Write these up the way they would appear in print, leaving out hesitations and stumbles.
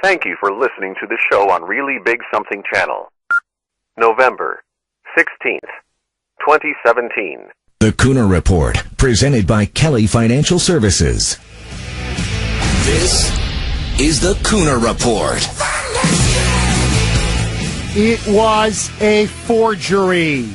Thank you for listening to the show on Really Big Something Channel. November 16th, 2017. The Kuhner Report, presented by Kelly Financial Services. This is the Kuhner Report. It was a forgery.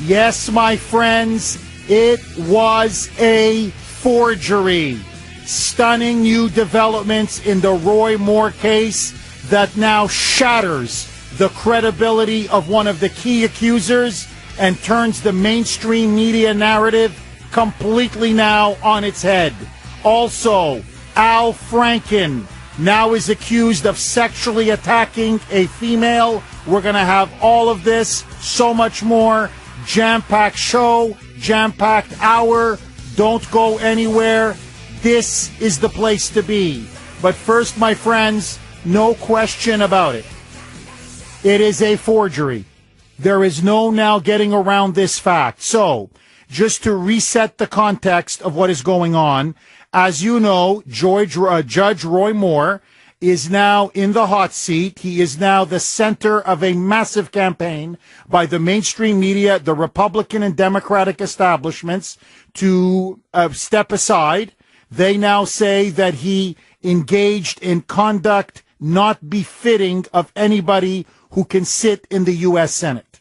Yes, my friends, it was a forgery. Stunning new developments in the Roy Moore case that now shatters the credibility of one of the key accusers and turns the mainstream media narrative completely now on its head. Also, Al Franken now is accused of sexually attacking a female. We're going to have all of this, so much more. Jam-packed show, jam-packed hour. Don't go anywhere. This is the place to be. But first, my friends, no question about it. It is a forgery. There is no now getting around this fact. So, just to reset the context of what is going on, as you know, Judge Roy Moore is now in the hot seat. He is now the center of a massive campaign by the mainstream media, the Republican and Democratic establishments, to step aside. They now say that he engaged in conduct not befitting of anybody who can sit in the U.S. Senate.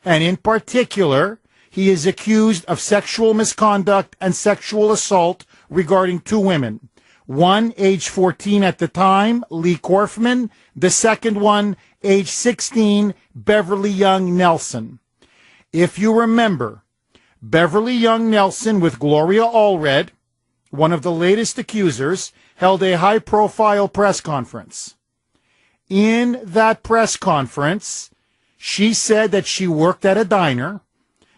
And in particular, he is accused of sexual misconduct and sexual assault regarding two women. One, age 14 at the time, Lee Korfman. The second one, age 16, Beverly Young Nelson. If you remember, Beverly Young Nelson with Gloria Allred, one of the latest accusers, held a high-profile press conference. In that press conference, she said that she worked at a diner,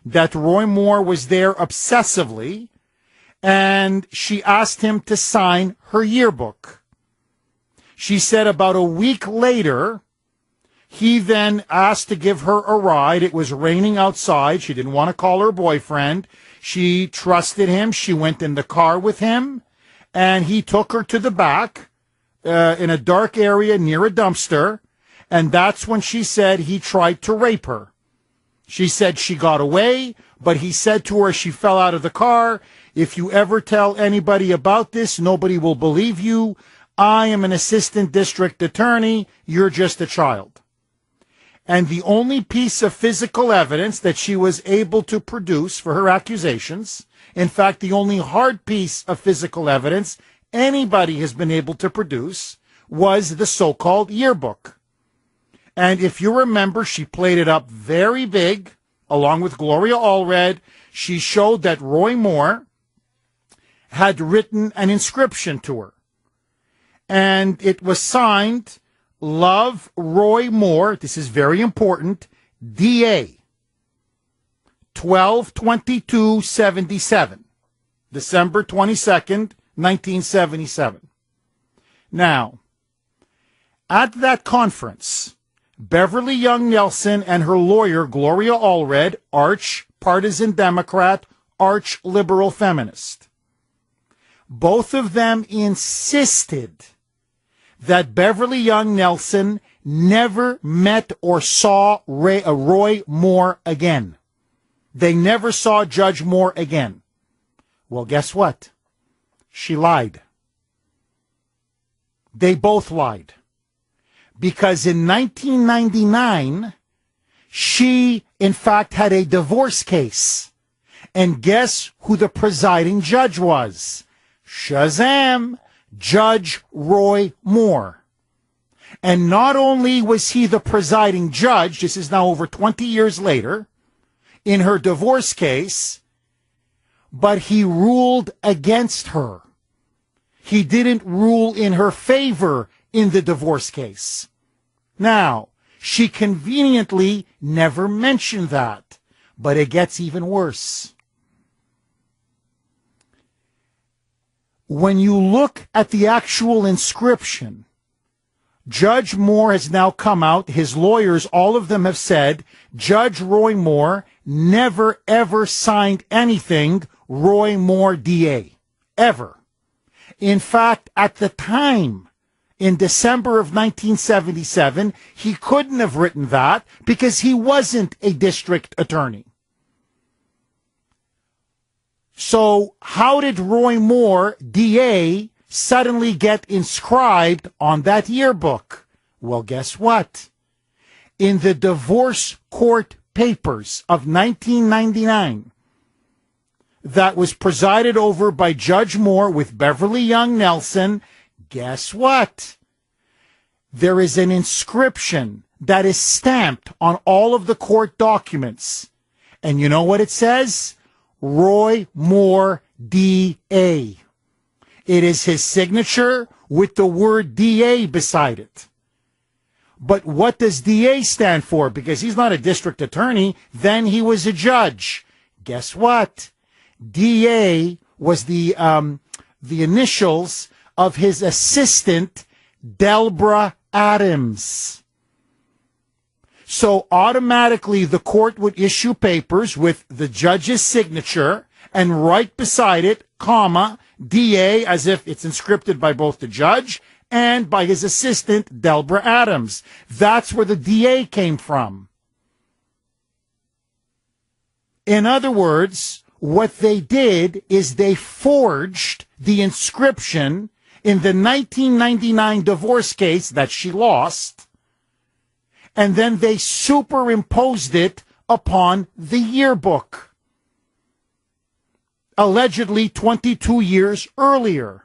that Roy Moore was there obsessively, and she asked him to sign her yearbook. She said about a week later, he then asked to give her a ride. It was raining outside. She didn't want to call her boyfriend. She trusted him. She went in the car with him, and he took her to the back in a dark area near a dumpster, and that's when she said he tried to rape her. She said she got away, but he said to her she fell out of the car. If you ever tell anybody about this, nobody will believe you. I am an assistant district attorney. You're just a child. And the only piece of physical evidence that she was able to produce for her accusations, in fact, the only hard piece of physical evidence anybody has been able to produce, was the so-called yearbook. And if you remember, she played it up very big, along with Gloria Allred. She showed that Roy Moore had written an inscription to her. And it was signed, Love Roy Moore, this is very important, DA, 12/22/77, December 22nd, 1977. Now, at that conference, Beverly Young Nelson and her lawyer, Gloria Allred, arch-partisan Democrat, arch-liberal feminist, both of them insisted that Beverly Young Nelson never met or saw Roy Moore again. They never saw Judge Moore again. Well, guess what? She lied. They both lied. Because in 1999, she, in fact, had a divorce case. And guess who the presiding judge was? Shazam! Judge Roy Moore. And not only was he the presiding judge, this is now over 20 years later, in her divorce case, but he ruled against her. He didn't rule in her favor in the divorce case. Now, she conveniently never mentioned that, but it gets even worse. When you look at the actual inscription, Judge Moore has now come out, his lawyers, all of them have said, Judge Roy Moore never ever signed anything Roy Moore DA. Ever. In fact, at the time in December of 1977. He couldn't have written that because he wasn't a district attorney. So how did Roy Moore, DA, suddenly get inscribed on that yearbook? Well, guess what? In the divorce court papers of 1999, that was presided over by Judge Moore with Beverly Young Nelson, guess what? There is an inscription that is stamped on all of the court documents. And you know what it says? Roy Moore, D.A. It is his signature with the word DA beside it. But what does DA stand for? Because he's not a district attorney, then he was a judge. Guess what? DA was the initials of his assistant, Delbra Adams. So automatically the court would issue papers with the judge's signature and right beside it, comma, DA, as if it's inscripted by both the judge and by his assistant, Delbra Adams. That's where the DA came from. In other words, what they did is they forged the inscription in the 1999 divorce case that she lost, and then they superimposed it upon the yearbook, allegedly 22 years earlier.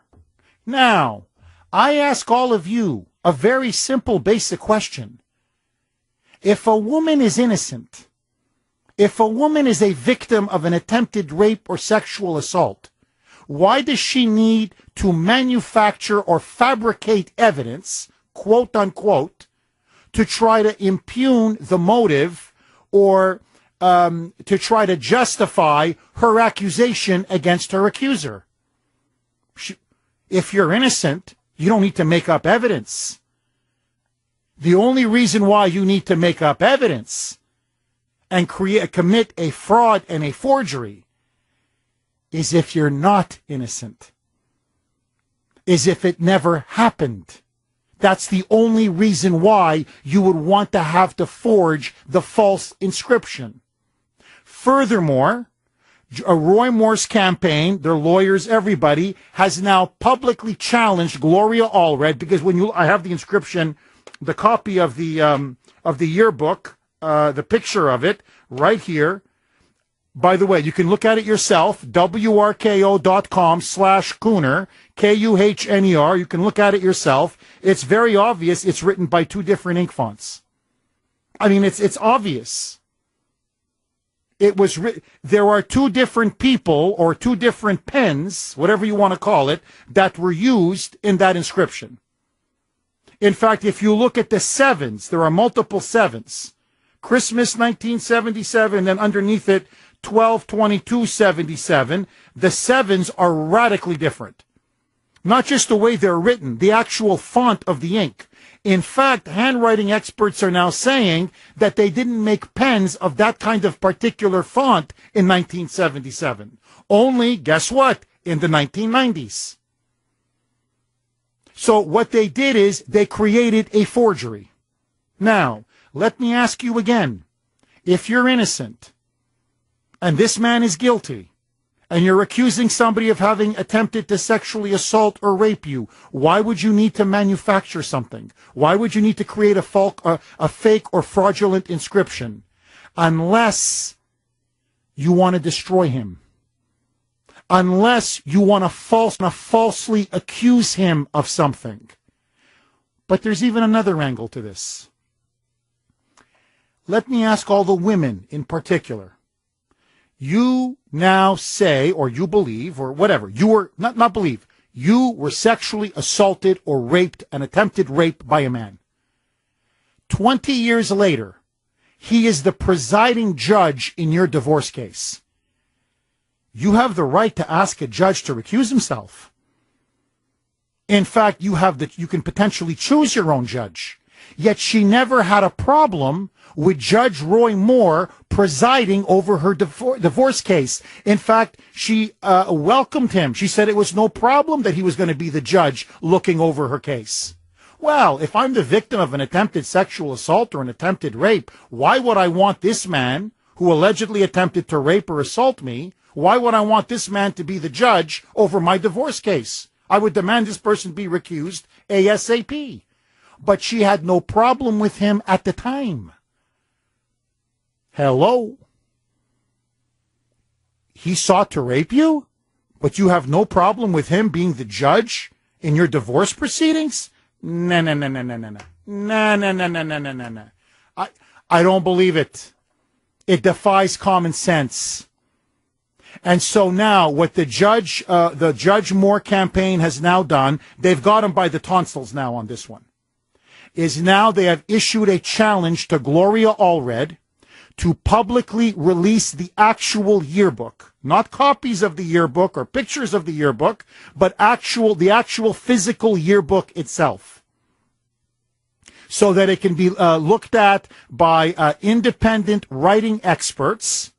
Now, I ask all of you a very simple, basic question. If a woman is innocent, if a woman is a victim of an attempted rape or sexual assault, why does she need to manufacture or fabricate evidence, quote unquote, to try to impugn the motive or to try to justify her accusation against her accuser? If you're innocent, you don't need to make up evidence. The only reason why you need to make up evidence and commit a fraud and a forgery is if you're not innocent, is if it never happened. That's the only reason why you would want to have to forge the false inscription. Furthermore, Roy Moore's campaign, their lawyers, everybody, has now publicly challenged Gloria Allred, because I have the inscription, the copy of the yearbook, the picture of it right here. By the way, you can look at it yourself, wrko.com/Kuhner, Kuhner. You can look at it yourself. It's very obvious it's written by two different ink fonts. I mean, it's obvious. It was there are two different people or two different pens, whatever you want to call it, that were used in that inscription. In fact, if you look at the sevens, there are multiple sevens. Christmas 1977, and underneath it, 12/22/77. The sevens are radically different. Not just the way they're written, the actual font of the ink. In fact, handwriting experts are now saying that they didn't make pens of that kind of particular font in 1977. Only, guess what, in the 1990s. So what they did is they created a forgery. Now, let me ask you again. If you're innocent, and this man is guilty, and you're accusing somebody of having attempted to sexually assault or rape you, why would you need to manufacture something? Why would you need to create a fake or fraudulent inscription? Unless you want to destroy him. Unless you want to falsely accuse him of something. But there's even another angle to this. Let me ask all the women in particular. You now say, or you believe, or whatever, you were, not believe, you were sexually assaulted or raped, an attempted rape by a man. 20 years later, he is the presiding judge in your divorce case. You have the right to ask a judge to recuse himself. In fact, you can potentially choose your own judge. Yet she never had a problem with Judge Roy Moore presiding over her divorce case. In fact, she welcomed him. She said it was no problem that he was going to be the judge looking over her case. Well, if I'm the victim of an attempted sexual assault or an attempted rape, why would I want this man who allegedly attempted to rape or assault me, why would I want this man to be the judge over my divorce case? I would demand this person be recused ASAP. But she had no problem with him at the time. Hello? He sought to rape you, but you have no problem with him being the judge in your divorce proceedings? No. I don't believe it. It defies common sense. And so now what the Judge Moore campaign has now done, they've got him by the tonsils now on this one, is now they have issued a challenge to Gloria Allred to publicly release the actual yearbook, not copies of the yearbook or pictures of the yearbook, but the actual physical yearbook itself, so that it can be looked at by independent writing experts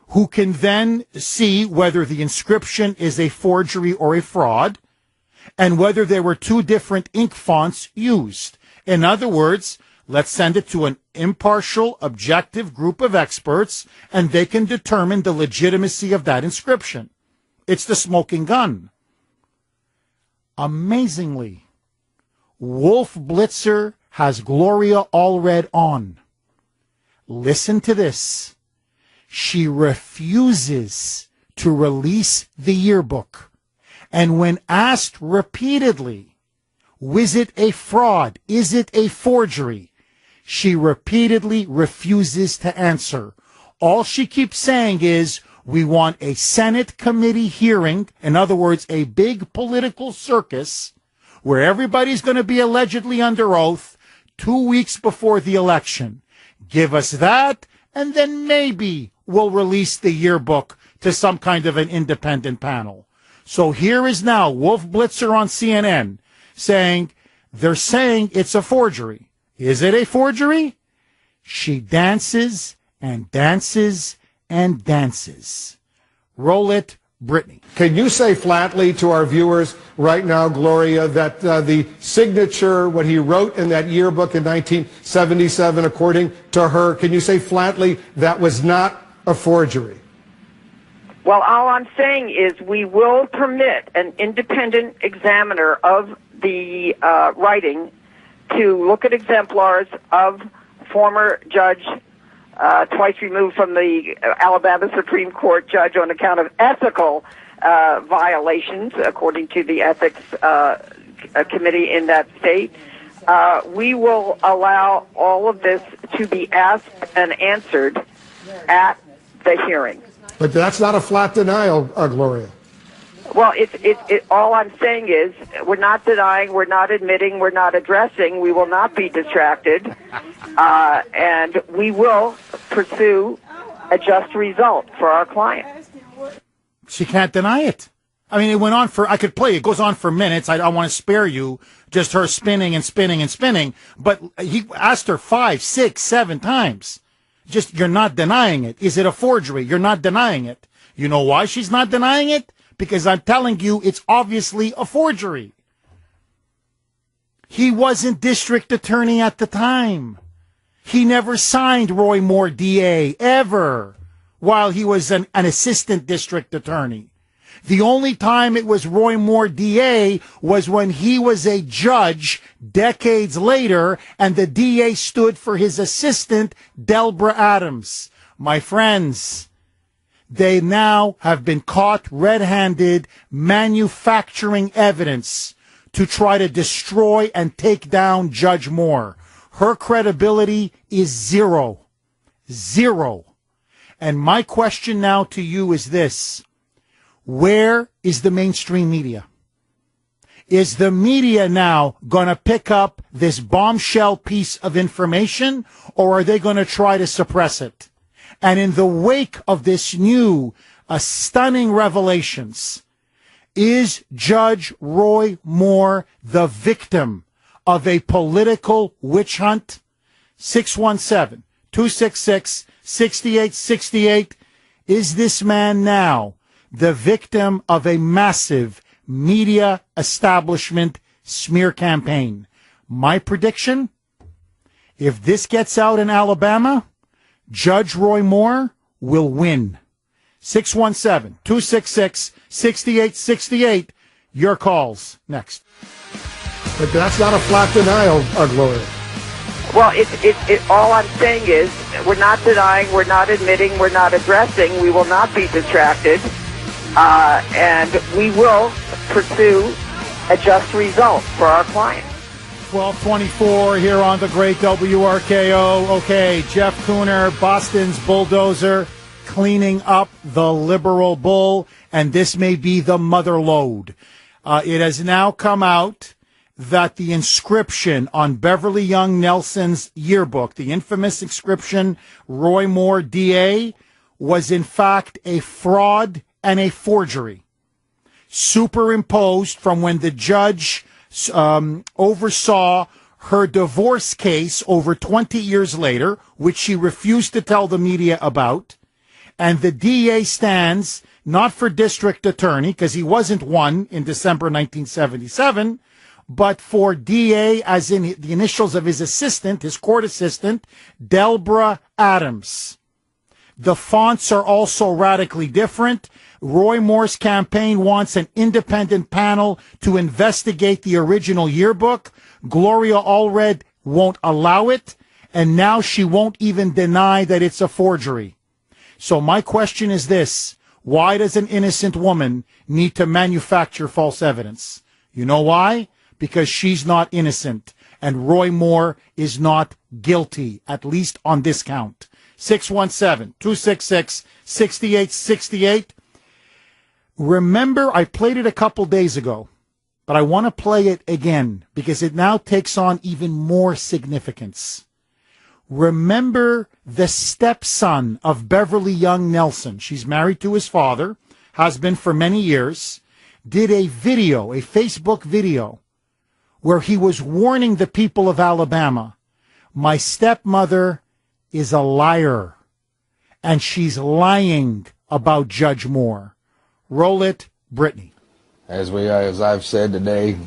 who can then see whether the inscription is a forgery or a fraud and whether there were two different ink fonts used. In other words, let's send it to an impartial, objective group of experts, and they can determine the legitimacy of that inscription. It's the smoking gun. Amazingly, Wolf Blitzer has Gloria Allred on. Listen to this. She refuses to release the yearbook. And when asked repeatedly, was it a fraud? Is it a forgery? She repeatedly refuses to answer. All she keeps saying is, we want a Senate committee hearing, in other words, a big political circus, where everybody's going to be allegedly under oath 2 weeks before the election. Give us that, and then maybe we'll release the yearbook to some kind of an independent panel. So here is now Wolf Blitzer on CNN saying, they're saying it's a forgery. Is it a forgery? She dances and dances and dances. Roll it, Brittany. Can you say flatly to our viewers right now, Gloria, that the signature, what he wrote in that yearbook in 1977, according to her, can you say flatly that was not a forgery? Well, all I'm saying is we will permit an independent examiner of the writing to look at exemplars of former judge, twice removed from the Alabama Supreme Court judge on account of ethical violations, according to the ethics committee in that state. We will allow all of this to be asked and answered at the hearing. But that's not a flat denial, Gloria. Well, all I'm saying is we're not denying, we're not admitting, we're not addressing. We will not be distracted, and we will pursue a just result for our client. She can't deny it. I mean, it went on for, I could play, it goes on for minutes. I want to spare you just her spinning and spinning and spinning. But he asked her 5, 6, 7 times. Just, you're not denying it. Is it a forgery? You're not denying it. You know why she's not denying it? Because I'm telling you, it's obviously a forgery. He wasn't district attorney at the time. He never signed Roy Moore DA, ever, while he was an assistant district attorney. The only time it was Roy Moore DA was when he was a judge decades later, and the DA stood for his assistant, Delbra Adams. My friends, they now have been caught red-handed manufacturing evidence to try to destroy and take down Judge Moore. Her credibility is zero. Zero. And my question now to you is this. Where is the mainstream media? Is the media now going to pick up this bombshell piece of information, or are they going to try to suppress it? And in the wake of this new, stunning revelations, is Judge Roy Moore the victim of a political witch hunt? 617-266-6868. Is this man now the victim of a massive media establishment smear campaign. My prediction, if this gets out in Alabama, Judge Roy Moore will win. 617-266-6868. Your calls next. But that's not a flat denial, Gloria. Well, all I'm saying is we're not denying, we're not admitting, we're not addressing. We will not be distracted, and we will pursue a just result for our clients. 1224 here on the great WRKO. Okay, Jeff Kuhner, Boston's bulldozer, cleaning up the liberal bull, and this may be the mother lode. It has now come out that the inscription on Beverly Young Nelson's yearbook, the infamous inscription, Roy Moore, DA, was in fact a fraud and a forgery, superimposed from when the judge oversaw her divorce case over 20 years later, which she refused to tell the media about. And the DA stands not for district attorney, because he wasn't one in December 1977, but for DA, as in the initials of his assistant, his court assistant, Delbra Adams. The fonts are also radically different. Roy Moore's campaign wants an independent panel to investigate the original yearbook. Gloria Allred won't allow it, and now she won't even deny that it's a forgery. So my question is this: why does an innocent woman need to manufacture false evidence? You know why? Because she's not innocent, and Roy Moore is not guilty, at least on this count. 617-266-6868. Remember, I played it a couple days ago, but I want to play it again because it now takes on even more significance. Remember the stepson of Beverly Young Nelson. She's married to his father, has been for many years, did a video, a Facebook video, where he was warning the people of Alabama, my stepmother is a liar, and she's lying about Judge Moore. Roll it, Brittany. As I've said today,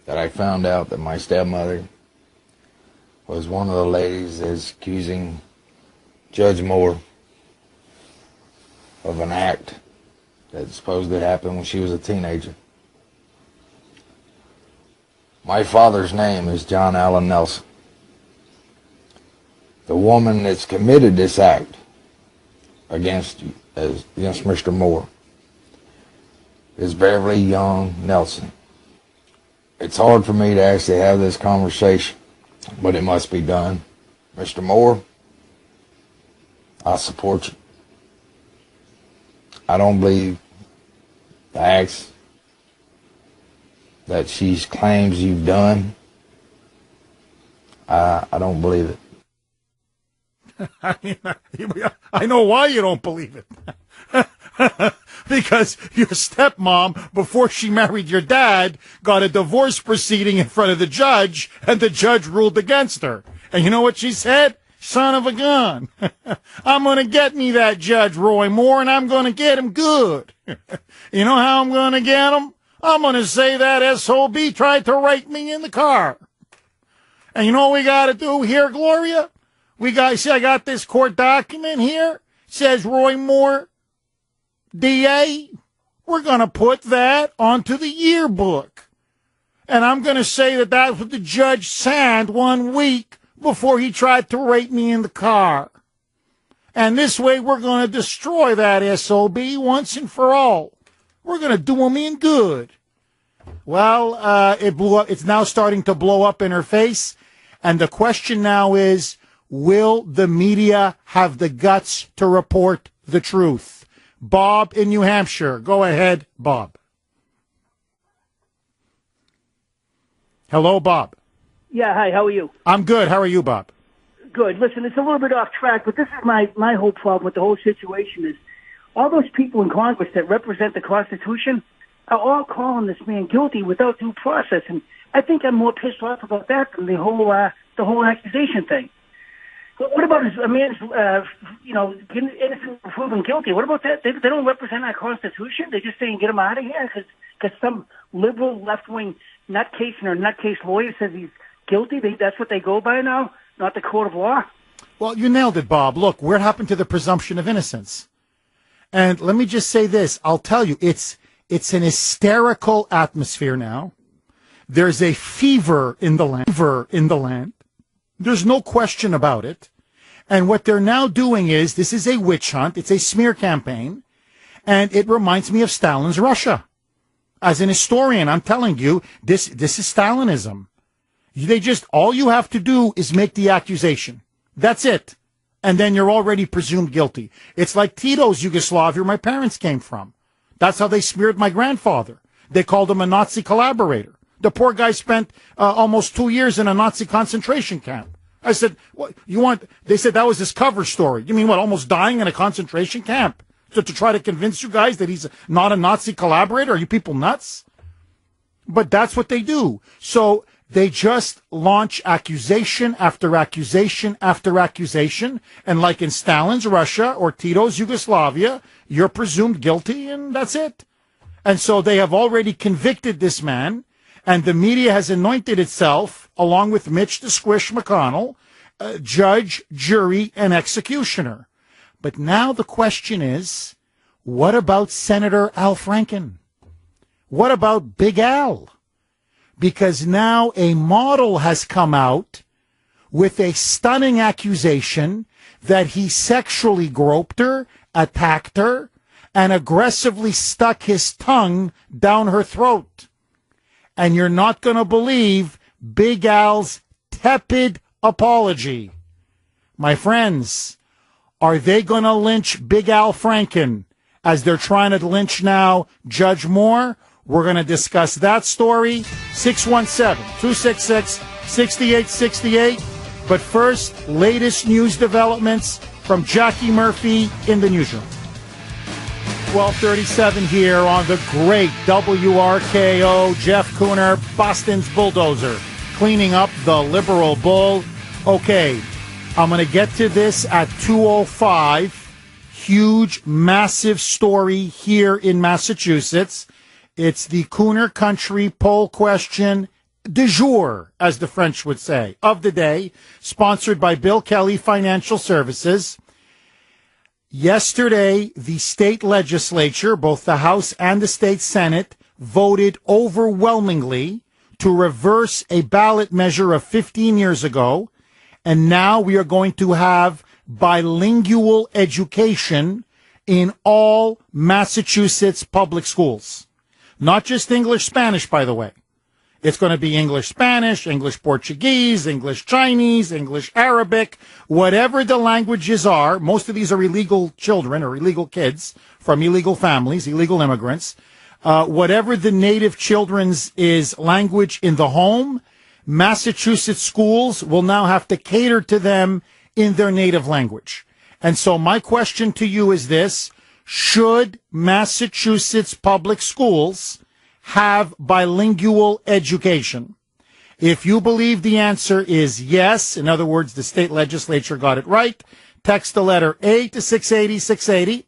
that I found out that my stepmother was one of the ladies that's accusing Judge Moore of an act that supposedly happened when she was a teenager. My father's name is John Allen Nelson. The woman that's committed this act against Mr. Moore is Beverly Young Nelson. It's hard for me to actually have this conversation, but it must be done. Mr. Moore, I support you. I don't believe the acts that she claims you've done. I don't believe it. I know why you don't believe it. Because your stepmom, before she married your dad, got a divorce proceeding in front of the judge, and the judge ruled against her. And you know what she said? Son of a gun. I'm going to get me that Judge Roy Moore, and I'm going to get him good. You know how I'm going to get him? I'm going to say that SOB tried to rape me in the car. And you know what we got to do here, Gloria? See, I got this court document here. It says Roy Moore, DA. We're going to put that onto the yearbook. And I'm going to say that that's what the judge signed 1 week before he tried to rape me in the car. And this way we're going to destroy that SOB once and for all. We're going to do him in good. Well, it blew up. It's now starting to blow up in her face. And the question now is, will the media have the guts to report the truth? Bob in New Hampshire. Go ahead, Bob. Hello, Bob. Yeah, hi, how are you? I'm good. How are you, Bob? Good. Listen, it's a little bit off track, but this is my whole problem with the whole situation is all those people in Congress that represent the Constitution are all calling this man guilty without due process, and I think I'm more pissed off about that than the whole accusation thing. What about a man's, innocent proven guilty? What about that? They don't represent our Constitution. They just saying get him out of here because some liberal left-wing nutcase or nutcase lawyer says he's guilty. That's what they go by now, not the court of law. Well, you nailed it, Bob. Look, what happened to the presumption of innocence? And let me just say this. I'll tell you, it's an hysterical atmosphere now. There's a fever in the land. There's no question about it. And what they're now doing is, this is a witch hunt. It's a smear campaign. And it reminds me of Stalin's Russia. As an historian, I'm telling you, this is Stalinism. All you have to do is make the accusation. That's it. And then you're already presumed guilty. It's like Tito's Yugoslavia, where my parents came from. That's how they smeared my grandfather. They called him a Nazi collaborator. The poor guy spent almost 2 years in a Nazi concentration camp. I said, "What you want?" They said that was his cover story. You mean what? Almost dying in a concentration camp to try to convince you guys that he's not a Nazi collaborator? Are you people nuts? But that's what they do. So they just launch accusation after accusation after accusation, and like in Stalin's Russia or Tito's Yugoslavia, you're presumed guilty, and that's it. And so they have already convicted this man. And the media has anointed itself, along with Mitch the Squish McConnell, judge, jury, and executioner. But now the question is, what about Senator Al Franken? What about Big Al? Because now a model has come out with a stunning accusation that he sexually groped her, attacked her, and aggressively stuck his tongue down her throat. And you're not going to believe Big Al's tepid apology. My friends, are they going to lynch Big Al Franken as they're trying to lynch now Judge Moore? We're going to discuss that story. 617-266-6868. But first, latest news developments from Jackie Murphy in the newsroom. 1237 here on the great WRKO. Jeff Kuhner, Boston's bulldozer, cleaning up the liberal bull. Okay, I'm going to get to this at 2:05. Huge, massive story here in Massachusetts. It's the Kuhner Country poll question du jour, as the French would say, of the day, sponsored by Bill Kelly Financial Services. Yesterday, the state legislature, both the House and the state Senate, voted overwhelmingly to reverse a ballot measure of 15 years ago, and now we are going to have bilingual education in all Massachusetts public schools. Not just English-Spanish, by the way. It's going to be English-Spanish, English-Portuguese, English-Chinese, English-Arabic, whatever the languages are. Most of these are illegal children or illegal kids from illegal families, illegal immigrants. Whatever the native children's is language in the home, Massachusetts schools will now have to cater to them in their native language. And so my question to you is this: should Massachusetts public schools have bilingual education? If you believe the answer is yes, in other words, the state legislature got it right, text the letter A to 680-680.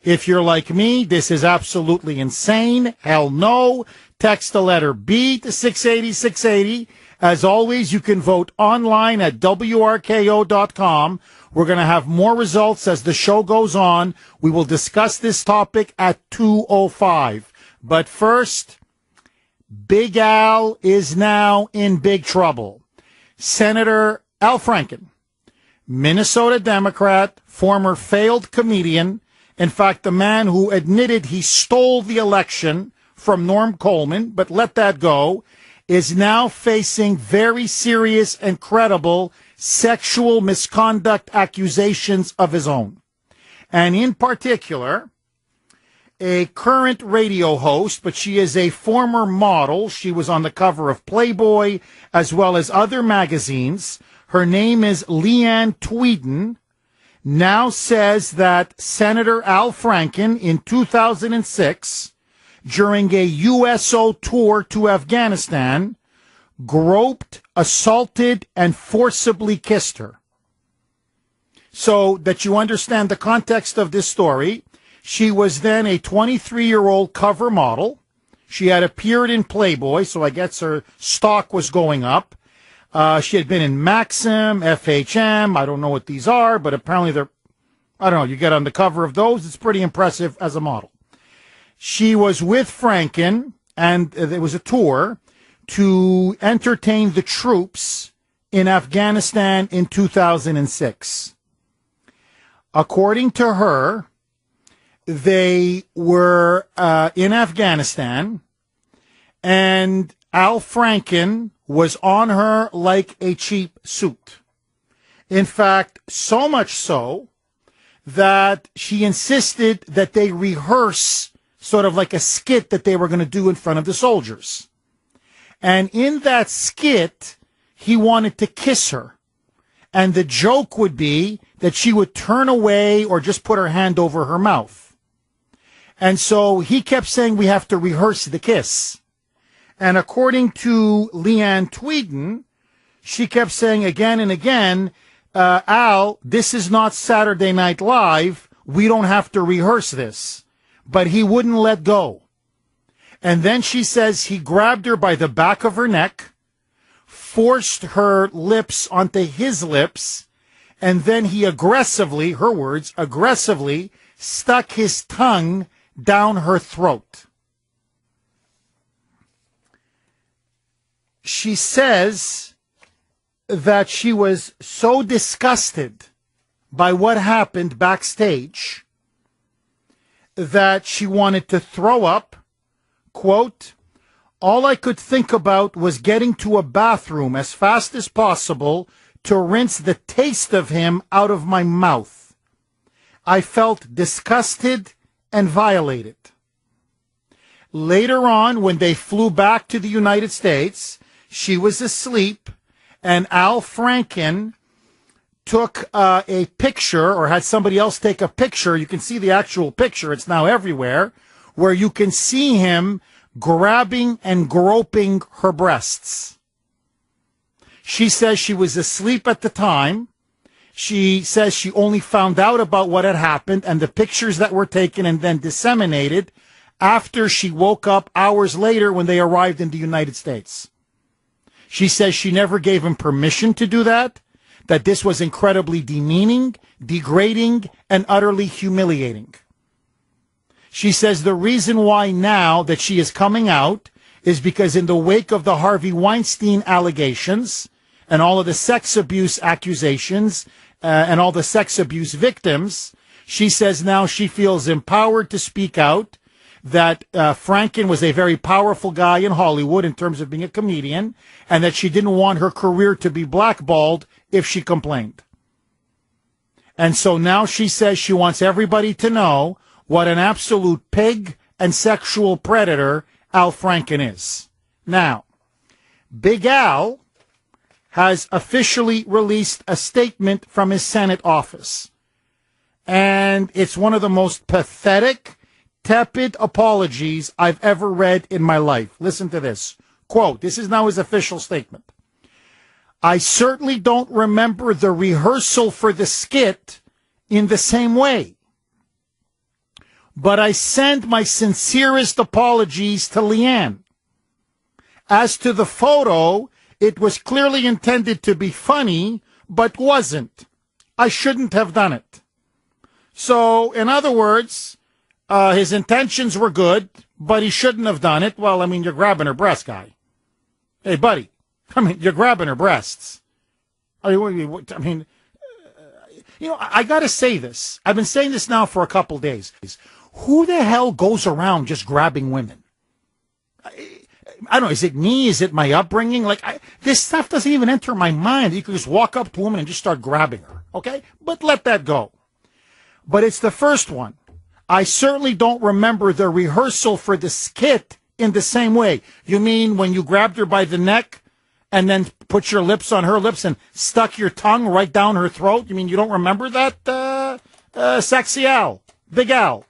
If you're like me, this is absolutely insane, hell no, text the letter B to 680-680. As always, you can vote online at WRKO.com. We're going to have more results as the show goes on. We will discuss this topic at 2:05. But first, Big Al is now in big trouble. Senator Al Franken, Minnesota Democrat, former failed comedian, in fact, the man who admitted he stole the election from Norm Coleman, but let that go, is now facing very serious and credible sexual misconduct accusations of his own. And in particular, a current radio host, but she is a former model. She was on the cover of Playboy as well as other magazines. Her name is Leanne Tweeden, now says that Senator Al Franken in 2006, during a USO tour to Afghanistan, groped, assaulted, and forcibly kissed her. So that you understand the context of this story, she was then a 23-year-old cover model. She had appeared in Playboy, so I guess her stock was going up. She had been in Maxim, FHM. I don't know what these are, but apparently they're, I don't know, you get on the cover of those. It's pretty impressive as a model. She was with Franken, and there was a tour to entertain the troops in Afghanistan in 2006. According to her, they were in Afghanistan, and Al Franken was on her like a cheap suit. In fact, so much so that she insisted that they rehearse sort of like a skit that they were going to do in front of the soldiers. And in that skit, he wanted to kiss her. And the joke would be that she would turn away or just put her hand over her mouth. And so he kept saying, we have to rehearse the kiss. And according to Leanne Tweeden, she kept saying again and again, Al, this is not Saturday Night Live. We don't have to rehearse this. But he wouldn't let go. And then she says he grabbed her by the back of her neck, forced her lips onto his lips, and then he aggressively, her words, aggressively stuck his tongue down her throat. She says that she was so disgusted by what happened backstage that she wanted to throw up. Quote, all I could think about was getting to a bathroom as fast as possible to rinse the taste of him out of my mouth. I felt disgusted and violated. Later on, when they flew back to the United States, she was asleep, and Al Franken took a picture, or had somebody else take a picture. You can see the actual picture. It's now everywhere, where you can see him grabbing and groping her breasts. She says she was asleep at the time. She says she only found out about what had happened and the pictures that were taken and then disseminated after she woke up hours later when they arrived in the United States. She says she never gave him permission to do that this was incredibly demeaning, degrading, and utterly humiliating. She says the reason why now that she is coming out is because in the wake of the Harvey Weinstein allegations and all of the sex abuse accusations and all the sex abuse victims, she says now she feels empowered to speak out, that Franken was a very powerful guy in Hollywood in terms of being a comedian, and that she didn't want her career to be blackballed if she complained. And so now she says she wants everybody to know what an absolute pig and sexual predator Al Franken is. Now, Big Al has officially released a statement from his Senate office. And it's one of the most pathetic, tepid apologies I've ever read in my life. Listen to this. Quote, this is now his official statement. I certainly don't remember the rehearsal for the skit in the same way. But I send my sincerest apologies to Leanne. As to the photo, it was clearly intended to be funny, but wasn't. I shouldn't have done it. So, in other words, his intentions were good, but he shouldn't have done it. Well, I mean, you're grabbing her breast, guy. Hey, buddy. I mean, you're grabbing her breasts. I mean, I got to say this. I've been saying this now for a couple days. Who the hell goes around just grabbing women? I don't know. Is it me? Is it my upbringing? This stuff doesn't even enter my mind. You could just walk up to a woman and just start grabbing her. Okay? But let that go. But it's the first one. I certainly don't remember the rehearsal for the skit in the same way. You mean when you grabbed her by the neck and then put your lips on her lips and stuck your tongue right down her throat? You mean you don't remember that, Sexy Al? Big Al?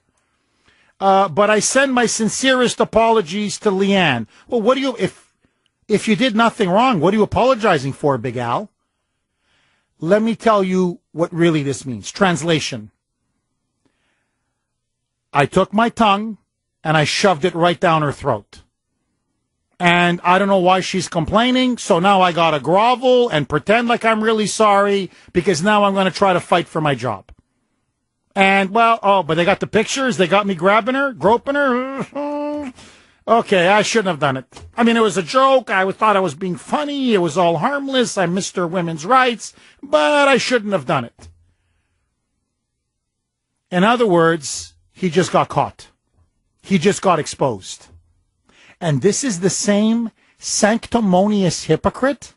But I send my sincerest apologies to Leanne. Well, what do you, if you did nothing wrong, what are you apologizing for, Big Al? Let me tell you what really this means. Translation. I took my tongue and I shoved it right down her throat. And I don't know why she's complaining, so now I gotta grovel and pretend like I'm really sorry, because now I'm gonna try to fight for my job. And, well, but they got the pictures, they got me grabbing her, groping her. Okay, I shouldn't have done it. I mean, it was a joke, I thought I was being funny, it was all harmless, I missed her women's rights, but I shouldn't have done it. In other words, he just got caught. He just got exposed. And this is the same sanctimonious hypocrite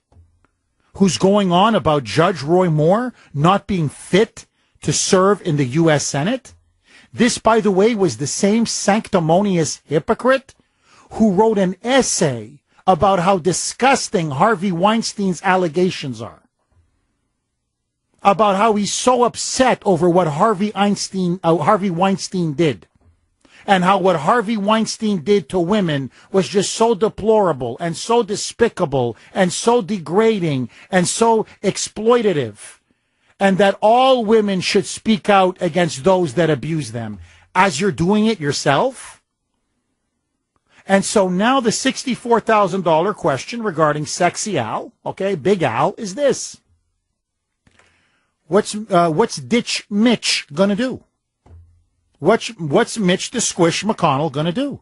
who's going on about Judge Roy Moore not being fit to serve in the U.S. Senate. This, by the way, was the same sanctimonious hypocrite who wrote an essay about how disgusting Harvey Weinstein's allegations are. About how he's so upset over what Harvey Weinstein did. And how what Harvey Weinstein did to women was just so deplorable and so despicable and so degrading and so exploitative. And that all women should speak out against those that abuse them, as you're doing it yourself. And so now the $64,000 question regarding Sexy Al, okay, Big Al, is this. What's Ditch Mitch going to do? What's Mitch the Squish McConnell going to do?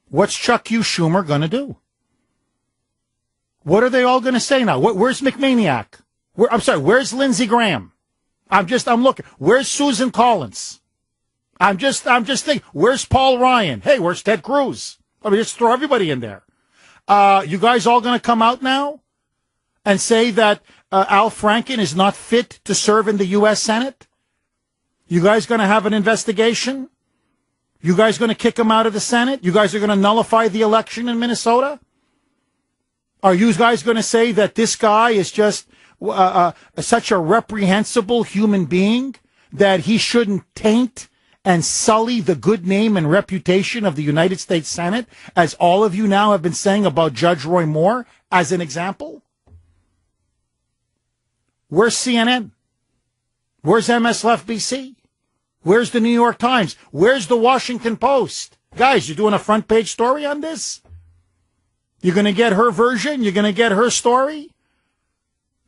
What's Chuck U. Schumer going to do? What are they all going to say now? Where's McManiac? Where's Lindsey Graham? I'm looking. Where's Susan Collins? I'm just thinking, where's Paul Ryan? Hey, where's Ted Cruz? I mean, just throw everybody in there. You guys all going to come out now and say that Al Franken is not fit to serve in the U.S. Senate? You guys going to have an investigation? You guys going to kick him out of the Senate? You guys are going to nullify the election in Minnesota? Are you guys going to say that this guy is just such a reprehensible human being that he shouldn't taint and sully the good name and reputation of the United States Senate, as all of you now have been saying about Judge Roy Moore, as an example? Where's CNN? Where's MS Left BC? Where's the New York Times? Where's the Washington Post? Guys, you're doing a front page story on this? You're going to get her version? You're going to get her story?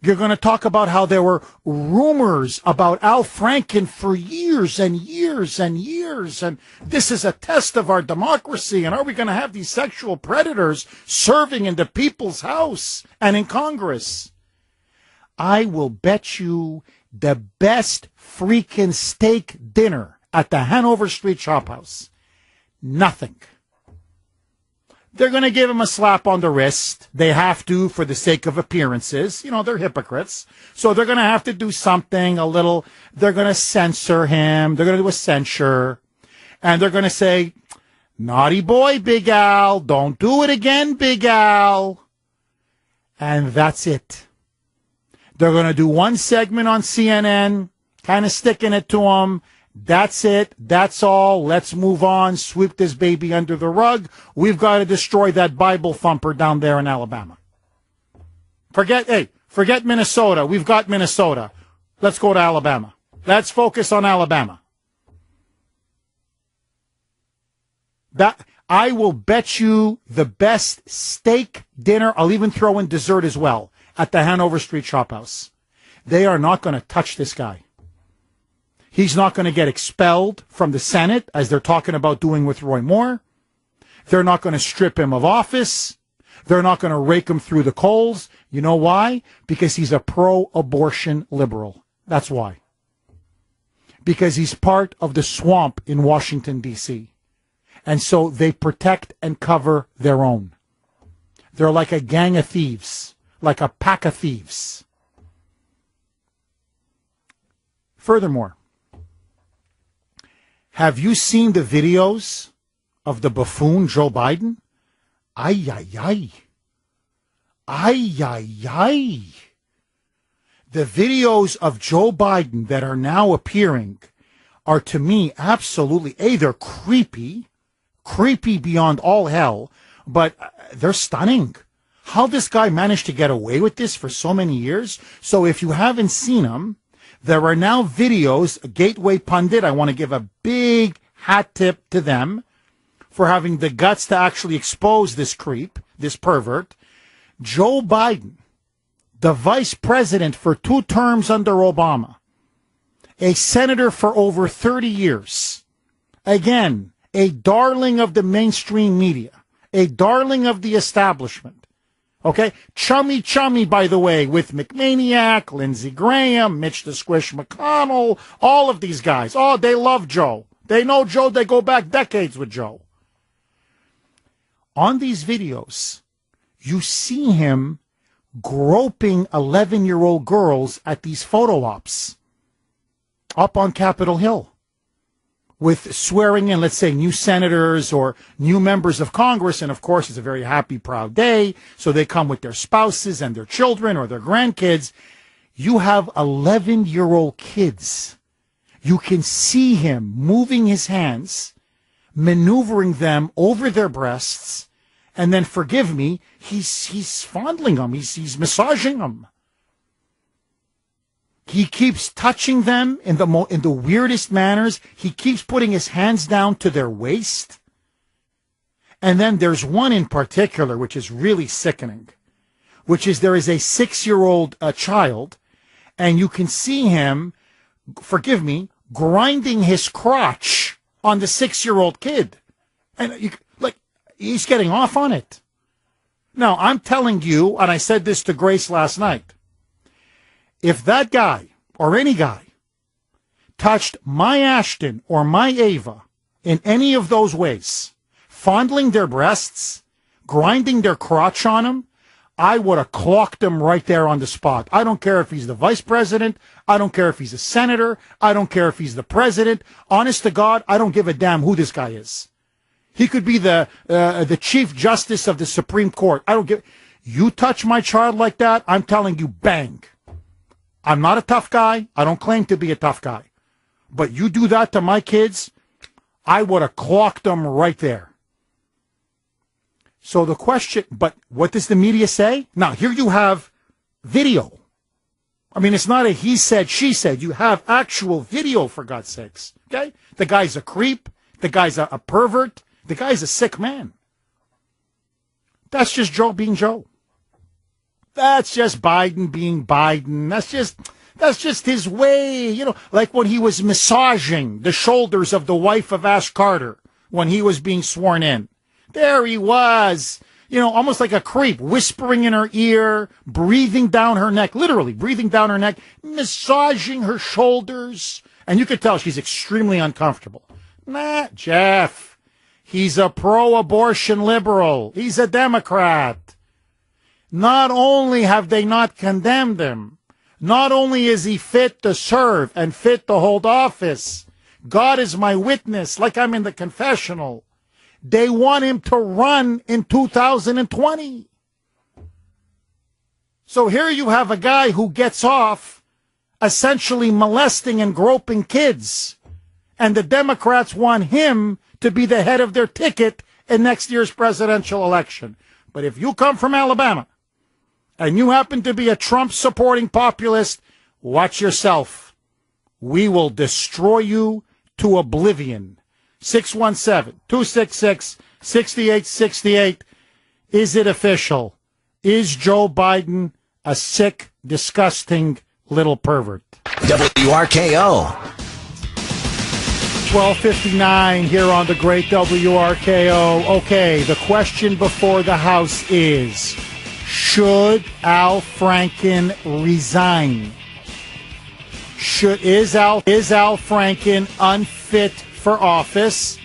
You're going to talk about how there were rumors about Al Franken for years and years and years, and this is a test of our democracy, and are we going to have these sexual predators serving in the people's house and in Congress? I will bet you the best freaking steak dinner at the Hanover Street Chop House. Nothing. They're going to give him a slap on the wrist. They have to for the sake of appearances. You know, they're hypocrites. So they're going to have to do something a little. They're going to censor him. They're going to do a censure. And they're going to say, naughty boy, Big Al. Don't do it again, Big Al. And that's it. They're going to do one segment on CNN, kind of sticking it to them. That's it. That's all. Let's move on. Sweep this baby under the rug. We've got to destroy that Bible thumper down there in Alabama. Forget Minnesota. We've got Minnesota. Let's go to Alabama. Let's focus on Alabama. I will bet you the best steak dinner. I'll even throw in dessert as well at the Hanover Street Chop House. They are not going to touch this guy. He's not going to get expelled from the Senate, as they're talking about doing with Roy Moore. They're not going to strip him of office. They're not going to rake him through the coals. You know why? Because he's a pro-abortion liberal. That's why. Because he's part of the swamp in Washington, D.C. And so they protect and cover their own. They're like a gang of thieves, like a pack of thieves. Furthermore, have you seen the videos of the buffoon Joe Biden? Ay, ay, ay. Ay, ay, ay. The videos of Joe Biden that are now appearing are, to me, absolutely, they're creepy beyond all hell, but they're stunning. how this guy managed to get away with this for so many years. So if you haven't seen him, there are now videos. Gateway Pundit, I want to give a big hat tip to them for having the guts to actually expose this creep, this pervert. Joe Biden, the vice president for 2 terms under Obama, a senator for over 30 years, again, a darling of the mainstream media, a darling of the establishment, okay? Chummy, by the way, with McManiac, Lindsey Graham, Mitch the Squish McConnell, all of these guys. Oh, they love Joe. They know Joe. They go back decades with Joe. On these videos, you see him groping 11-year-old girls at these photo ops up on Capitol Hill with swearing in, let's say, new senators or new members of Congress. And, of course, it's a very happy, proud day. So they come with their spouses and their children or their grandkids. You have 11-year-old kids. You can see him moving his hands, maneuvering them over their breasts. And then, forgive me, he's fondling them. He's massaging them. He keeps touching them in the weirdest manners. He keeps putting his hands down to their waist. And then there's one in particular, which is really sickening, which is there is a 6-year-old child, and you can see him, forgive me, grinding his crotch on the 6-year-old kid. And he's getting off on it. Now, I'm telling you, and I said this to Grace last night, if that guy or any guy touched my Ashton or my Ava in any of those ways, fondling their breasts, grinding their crotch on them, I would have clocked him right there on the spot. I don't care if he's the vice president. I don't care if he's a senator. I don't care if he's the president. Honest to God, I don't give a damn who this guy is. He could be the Chief Justice of the Supreme Court. I don't give. You touch my child like that, I'm telling you, bang. I'm not a tough guy. I don't claim to be a tough guy. But you do that to my kids, I would have clocked them right there. So the question, but what does the media say? Now, here you have video. I mean, it's not a he said, she said. You have actual video, for God's sakes. Okay? The guy's a creep. The guy's a pervert. The guy's a sick man. That's just Joe being Joe. That's just Biden being Biden. That's just his way, like when he was massaging the shoulders of the wife of Ash Carter when he was being sworn in. There he was, almost like a creep, whispering in her ear, breathing down her neck, literally breathing down her neck, massaging her shoulders. And you could tell she's extremely uncomfortable. Nah, Jeff, he's a pro-abortion liberal. He's a Democrat. Not only have they not condemned him, not only is he fit to serve and fit to hold office, God is my witness, like I'm in the confessional, they want him to run in 2020. So here you have a guy who gets off essentially molesting and groping kids, and the Democrats want him to be the head of their ticket in next year's presidential election. But if you come from Alabama, and you happen to be a Trump-supporting populist, watch yourself. We will destroy you to oblivion. 617-266-6868. Is it official? Is Joe Biden a sick, disgusting little pervert? WRKO. 12:59 here on the great WRKO. Okay, the question before the House is, should Al Franken resign? Is Al Franken unfit for office?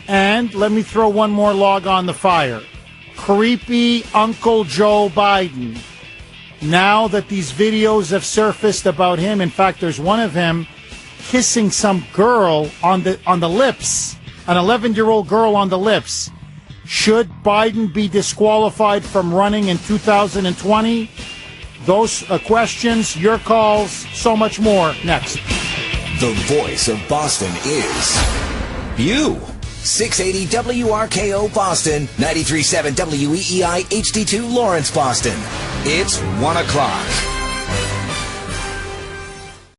And let me throw one more log on the fire. Creepy Uncle Joe Biden. Now that these videos have surfaced about him, in fact, there's one of him kissing some girl on the lips, an 11-year-old girl on the lips. Should Biden be disqualified from running in 2020? Those questions, your calls, so much more next. The voice of Boston is you. 680 WRKO Boston, 93.7 WEEI HD2 Lawrence, Boston. It's 1 o'clock.